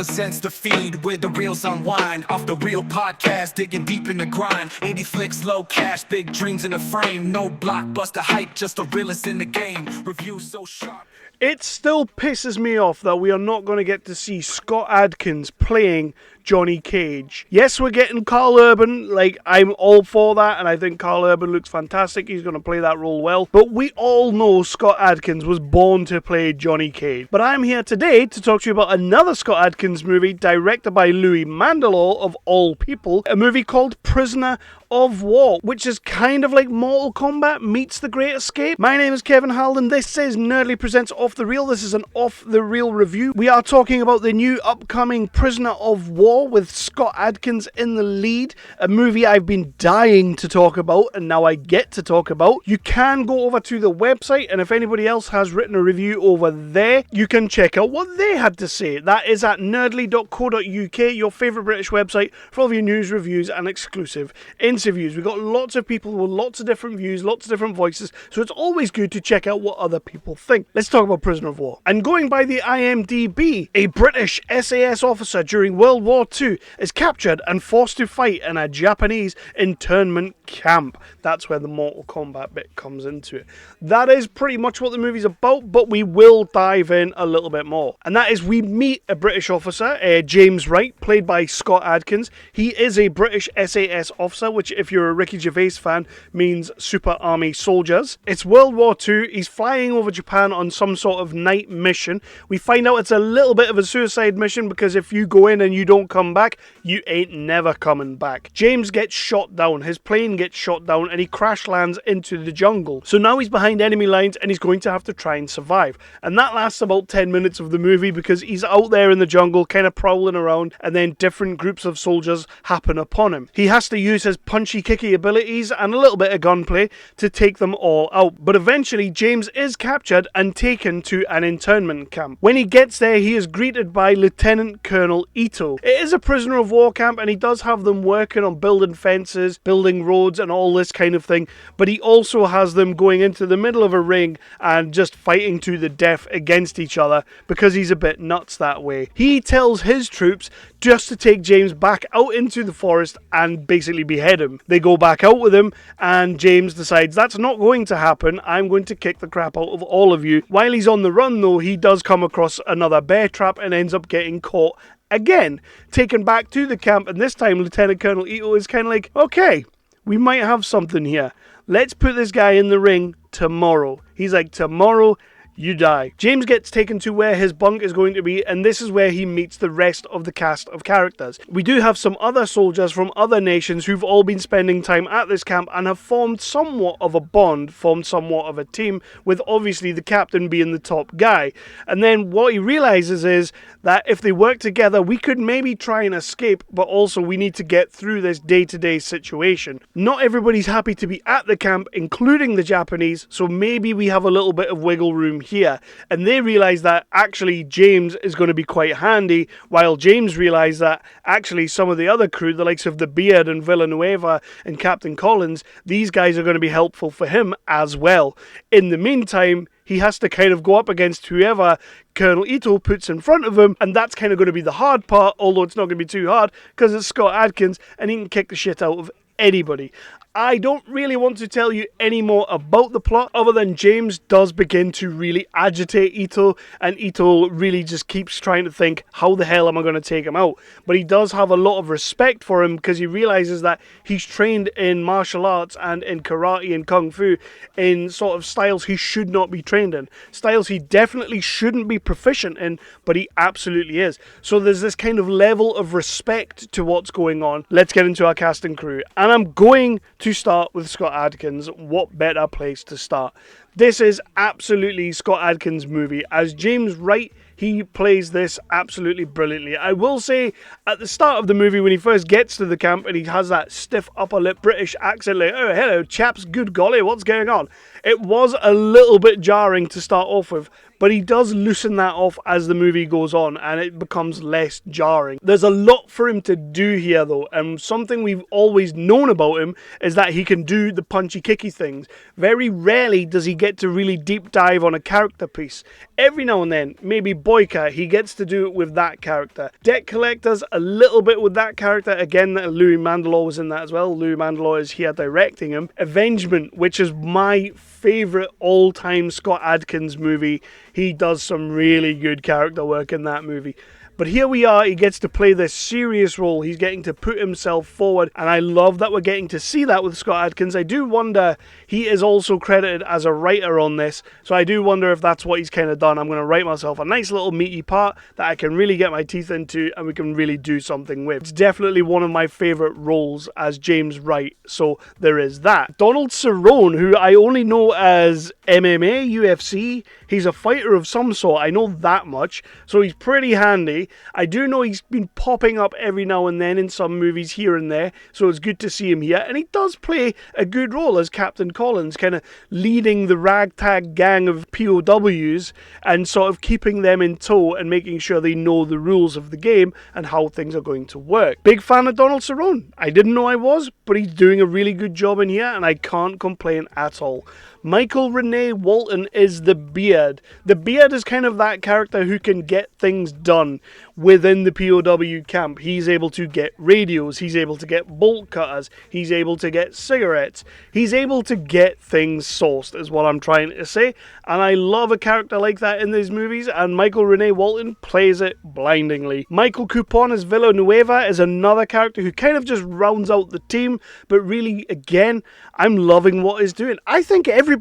represents the feed where the reels unwind. Off the real podcast, digging deep in the grind. 80 flicks, low cash, big dreams in the frame. No blockbuster hype, just the realest in the game. Review so sharp. It still pisses me off that we are not going to get to see Scott Adkins playing Johnny Cage. Yes, we're getting Karl Urban, like, I'm all for that, and I think Karl Urban looks fantastic, he's going to play that role well, but we all know Scott Adkins was born to play Johnny Cage. But I'm here today to talk to you about another Scott Adkins movie directed by Louis Mandylor, of all people, a movie called Prisoner of War, which is kind of like Mortal Kombat meets The Great Escape. My name is Kevin Halden, this is Nerdly Presents Off the Reel, this is an Off the Reel review. We are talking about the new upcoming Prisoner of War with Scott Adkins in the lead, a movie I've been dying to talk about and now I get to talk about. You can go over to the website, and if anybody else has written a review over there, you can check out what they had to say. That is at nerdly.co.uk, your favourite British website for all of your news, reviews and exclusive interviews. We've got lots of people with lots of different views, lots of different voices, so it's always good to check out what other people think. Let's talk about Prisoner of War. And going by the IMDb, a British SAS officer during World War II is captured and forced to fight in a Japanese internment camp. That's where the Mortal Kombat bit comes into it. That is pretty much what the movie's about, but we will dive in a little bit more. And that is, we meet a British officer, James Wright, played by Scott Adkins. He is a British SAS officer, which if you're a Ricky Gervais fan means Super Army Soldiers. It's World War II. He's flying over Japan on some sort of night mission. We find out it's a little bit of a suicide mission because if you go in and you don't come back, you ain't never coming back. James gets shot down. His plane gets shot down and he crash lands into the jungle. So now he's behind enemy lines and he's going to have to try and survive. And that lasts about 10 minutes of the movie because he's out there in the jungle kind of prowling around, and then different groups of soldiers happen upon him. He has to use his punchy kicky abilities and a little bit of gunplay to take them all out. But eventually James is captured and taken to an internment camp. When he gets there, he is greeted by Lieutenant Colonel Ito. It is a prisoner of war camp and he does have them working on building fences, building roads and all this kind of thing, but he also has them going into the middle of a ring and just fighting to the death against each other because he's a bit nuts that way. He tells his troops just to take James back out into the forest and basically behead him. They go back out with him and James decides that's not going to happen. I'm going to kick the crap out of all of you. While he's on the run though, he does come across another bear trap and ends up getting caught again, taken back to the camp, and this time Lieutenant Colonel Ito is kind of like, okay, we might have something here. Let's put this guy in the ring tomorrow. He's like, tomorrow you die. James gets taken to where his bunk is going to be, and this is where he meets the rest of the cast of characters. We do have some other soldiers from other nations who've all been spending time at this camp and have formed somewhat of a bond, formed somewhat of a team, with obviously the captain being the top guy. And then what he realizes is that if they work together, we could maybe try and escape, but also we need to get through this day-to-day situation. Not everybody's happy to be at the camp, including the Japanese, so maybe we have a little bit of wiggle room here. And they realize that actually James is going to be quite handy, while James realizes that actually some of the other crew, the likes of the Beard and Villanueva and Captain Collins, these guys are going to be helpful for him as well. In the meantime, he has to kind of go up against whoever Colonel Ito puts in front of him, and that's kind of going to be the hard part, although it's not going to be too hard because it's Scott Adkins and he can kick the shit out of anybody. I don't really want to tell you any more about the plot other than James does begin to really agitate Ito, and Ito really just keeps trying to think, how the hell am I going to take him out? But he does have a lot of respect for him because he realizes that he's trained in martial arts and in karate and kung fu in sort of styles he should not be trained in. Styles he definitely shouldn't be proficient in, but he absolutely is. So there's this kind of level of respect to what's going on. Let's get into our cast and crew. And I'm going to start with Scott Adkins. What better place to start? This is absolutely Scott Adkins' movie. As James Wright, he plays this absolutely brilliantly. I will say, at the start of the movie, when he first gets to the camp and he has that stiff upper lip British accent, like, oh, hello, chaps, good golly, what's going on? It was a little bit jarring to start off with, but he does loosen that off as the movie goes on, and it becomes less jarring. There's a lot for him to do here, though, and something we've always known about him is that he can do the punchy kicky things. Very rarely does he get to really deep dive on a character piece. Every now and then, maybe Boyka, he gets to do it with that character. Debt Collectors, a little bit with that character. Again, Louis Mandylor was in that as well. Louis Mandylor is here directing him. Avengement, which is my favourite all-time Scott Adkins movie. He does some really good character work in that movie. But here we are, he gets to play this serious role. He's getting to put himself forward, and I love that we're getting to see that with Scott Adkins. I do wonder, he is also credited as a writer on this, so I do wonder if that's what he's kind of done. I'm going to write myself a nice little meaty part that I can really get my teeth into and we can really do something with. It's definitely one of my favourite roles as James Wright, so there is that. Donald Cerrone, who I only know as MMA, UFC, he's a fighter of some sort, I know that much, so he's pretty handy. I do know he's been popping up every now and then in some movies here and there, so it's good to see him here. And he does play a good role as Captain Collins, kind of leading the ragtag gang of POWs and sort of keeping them in tow and making sure they know the rules of the game and how things are going to work. Big fan of Donald Cerrone. I didn't know I was, but he's doing a really good job in here and I can't complain at all. Michael Renee Walton is the Beard. The Beard is kind of that character who can get things done within the POW camp. He's able to get radios, he's able to get bolt cutters, he's able to get cigarettes, he's able to get things sourced, is what I'm trying to say. And I love a character like that in these movies, and Michael Renee Walton plays it blindingly. Michael Copon as Villanueva is another character who kind of just rounds out the team, but really, again, I'm loving what he's doing. I think every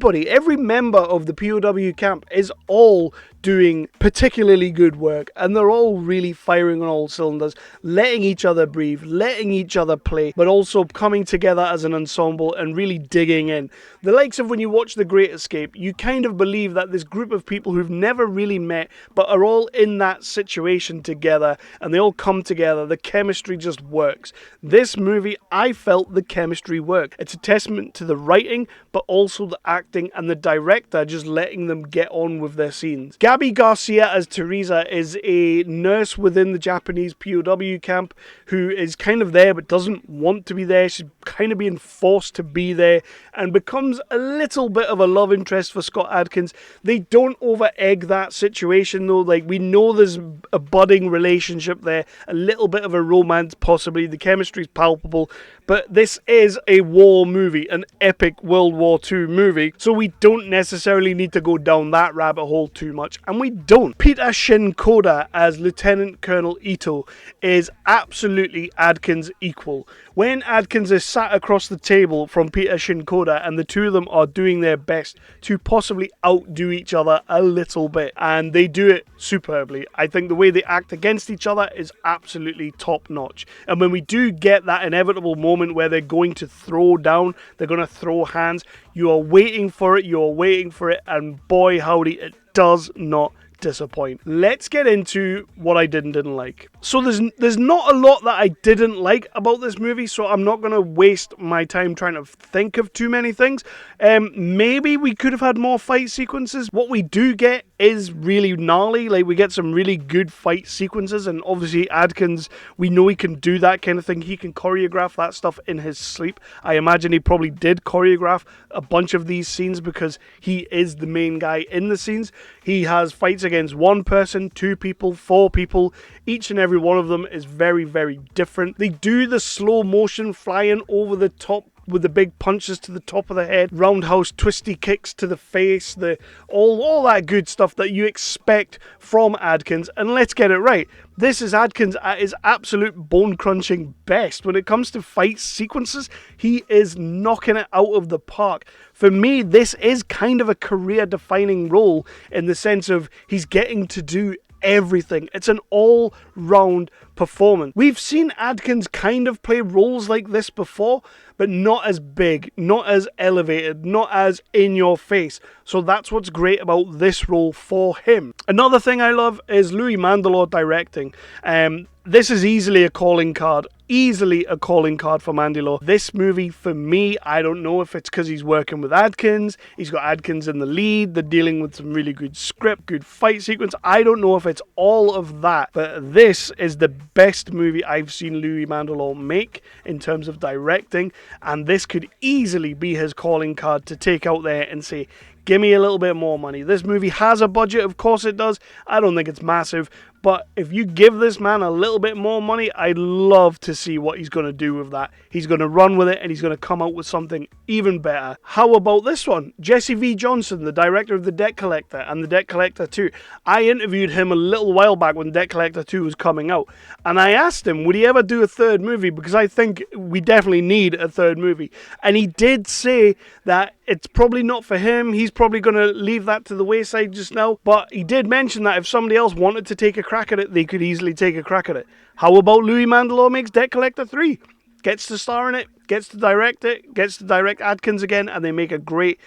member of the POW camp is all doing particularly good work, and they're all really firing on all cylinders, letting each other breathe, letting each other play, but also coming together as an ensemble and really digging in. The likes of when you watch The Great Escape, you kind of believe that this group of people who've never really met, but are all in that situation together, and they all come together, the chemistry just works. This movie, I felt the chemistry work. It's a testament to the writing, but also the acting and the director just letting them get on with their scenes. Gabbi Garcia as Teresa is a nurse within the Japanese POW camp who is kind of there but doesn't want to be there. She's kind of being forced to be there and becomes a little bit of a love interest for Scott Adkins. They don't over egg that situation though. Like, we know there's a budding relationship there, a little bit of a romance possibly. The chemistry's palpable, but this is a war movie, an epic World War II movie, so we don't necessarily need to go down that rabbit hole too much, and we don't. Peter Shinkoda as Lieutenant Colonel Ito is absolutely Adkins' equal. When Adkins is sat across the table from Peter Shinkoda and the two of them are doing their best to possibly outdo each other a little bit, and they do it superbly. I think the way they act against each other is absolutely top notch, and when we do get that inevitable moment where they're going to throw down, they're going to throw hands, you are waiting for it, and boy howdy, it does not disappoint. Let's get into what I did and didn't like. So there's not a lot that I didn't like about this movie, so I'm not going to waste my time trying to think of too many things. Maybe we could have had more fight sequences. What we do get is really gnarly. Like, we get some really good fight sequences, and obviously Adkins, we know he can do that kind of thing. He can choreograph that stuff in his sleep. I imagine he probably did choreograph a bunch of these scenes because he is the main guy in the scenes. He has fights against one person, two people, four people. Each and every one of them is very, very different. They do the slow motion flying over the top with the big punches to the top of the head, roundhouse twisty kicks to the face, all that good stuff that you expect from Adkins. And let's get it right, this is Adkins at his absolute bone-crunching best. When it comes to fight sequences, he is knocking it out of the park. For me, this is kind of a career-defining role in the sense of he's getting to do everything. It's an all-round performance. We've seen Adkins kind of play roles like this before, but not as big, not as elevated, not as in your face. So that's what's great about this role for him. Another thing I love is Louis Mandylor directing. This is easily a calling card. Easily a calling card for Mandylor. This movie, for me, I don't know if it's because he's working with Adkins. He's got Adkins in the lead. They're dealing with some really good script, good fight sequence. I don't know if it's all of that. But this is the best movie I've seen Louis Mandylor make in terms of directing. And this could easily be his calling card to take out there and say, give me a little bit more money. This movie has a budget, of course it does. I don't think it's massive. But if you give this man a little bit more money, I'd love to see what he's going to do with that. He's going to run with it and he's going to come out with something even better. How about this one? Jesse V. Johnson, the director of The Debt Collector and The Debt Collector 2. I interviewed him a little while back when Debt Collector 2 was coming out. And I asked him, would he ever do a third movie? Because I think we definitely need a third movie. And he did say that it's probably not for him. He's probably going to leave that to the wayside just now. But he did mention that if somebody else wanted to take a crack at it, they could easily take a crack at it. How about Louis Mandylor makes Debt Collector 3? Gets to star in it, gets to direct it, gets to direct Adkins again, and they make a great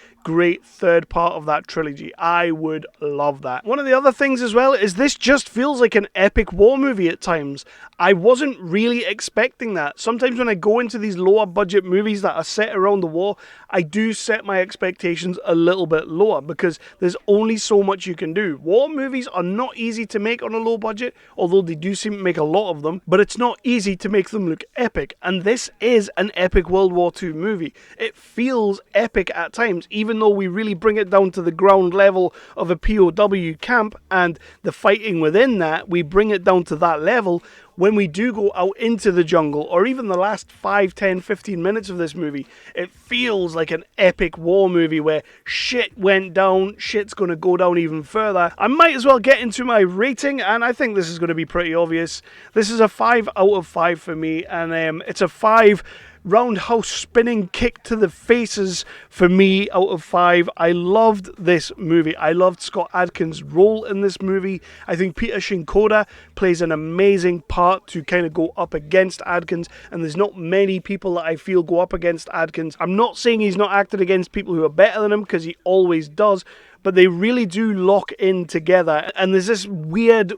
third part of that trilogy. I would love that. One of the other things as well is this just feels like an epic war movie at times. I wasn't really expecting that. Sometimes when I go into these lower budget movies that are set around the war, I do set my expectations a little bit lower because there's only so much you can do. War movies are not easy to make on a low budget, although they do seem to make a lot of them, but it's not easy to make them look epic. And this is an epic World War II movie. It feels epic at times, even though we really bring it down to the ground level of a POW camp and the fighting within that, we bring it down to that level. When we do go out into the jungle, or even the last 5, 10, 15 minutes of this movie, it feels like an epic war movie where shit went down, shit's going to go down even further. I might as well get into my rating, and I think this is going to be pretty obvious. This is a 5 out of 5 for me, and it's a 5 roundhouse spinning kick to the faces for me out of 5. I loved this movie. I loved Scott Adkins' role in this movie. I think Peter Shinkoda plays an amazing part to kind of go up against Adkins, and there's not many people that I feel go up against Adkins. I'm not saying he's not acted against people who are better than him, because he always does, but they really do lock in together, and there's this weird,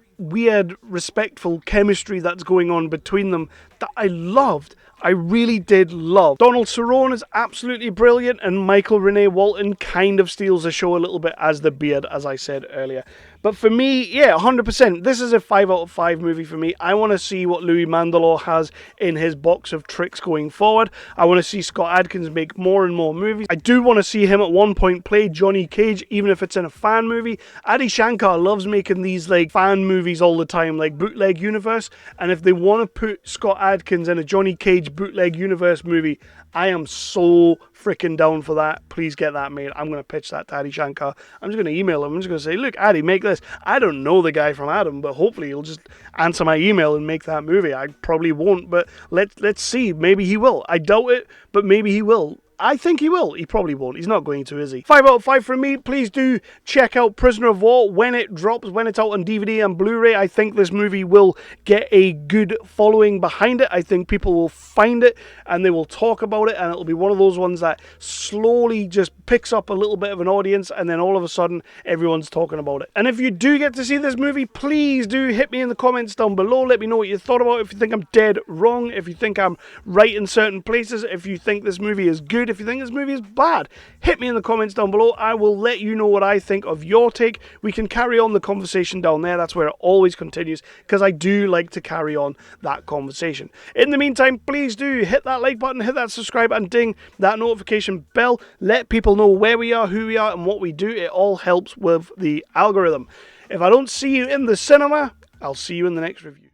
respectful chemistry that's going on between them that I loved. I really did love. Donald Cerrone is absolutely brilliant, and Michael Renee Walton kind of steals the show a little bit as the beard, as I said earlier. But for me, yeah, 100%. This is a 5 out of 5 movie for me. I want to see what Louis Mandylor has in his box of tricks going forward. I want to see Scott Adkins make more and more movies. I do want to see him at one point play Johnny Cage, even if it's in a fan movie. Adi Shankar loves making these like fan movies all the time, like Bootleg Universe. And if they want to put Scott Adkins in a Johnny Cage Bootleg Universe movie, I am so freaking down for that. Please get that made. I'm going to pitch that to Adi Shankar. I'm just going to email him. I'm just going to say, look, Adi, make this. I don't know the guy from Adam, but hopefully he'll just answer my email and make that movie. I probably won't, but let's see. Maybe he will. I doubt it, but maybe he will. I think he will. He probably won't. He's not going to, is he? 5 out of 5 from me. Please do check out Prisoner of War when it drops, when it's out on DVD and Blu-ray. I think this movie will get a good following behind it. I think people will find it and they will talk about it, and it'll be one of those ones that slowly just picks up a little bit of an audience, and then all of a sudden everyone's talking about it. And if you do get to see this movie, please do hit me in the comments down below. Let me know what you thought about it. If you think I'm dead wrong, if you think I'm right in certain places, if you think this movie is good, if you think this movie is bad, hit me in the comments down below. I will let you know what I think of your take. We can carry on the conversation down there. That's where it always continues, because I do like to carry on that conversation. In the meantime, please do hit that like button, hit that subscribe, and ding that notification bell. Let people know where we are, who we are, and what we do. It all helps with the algorithm. If I don't see you in the cinema, I'll see you in the next review.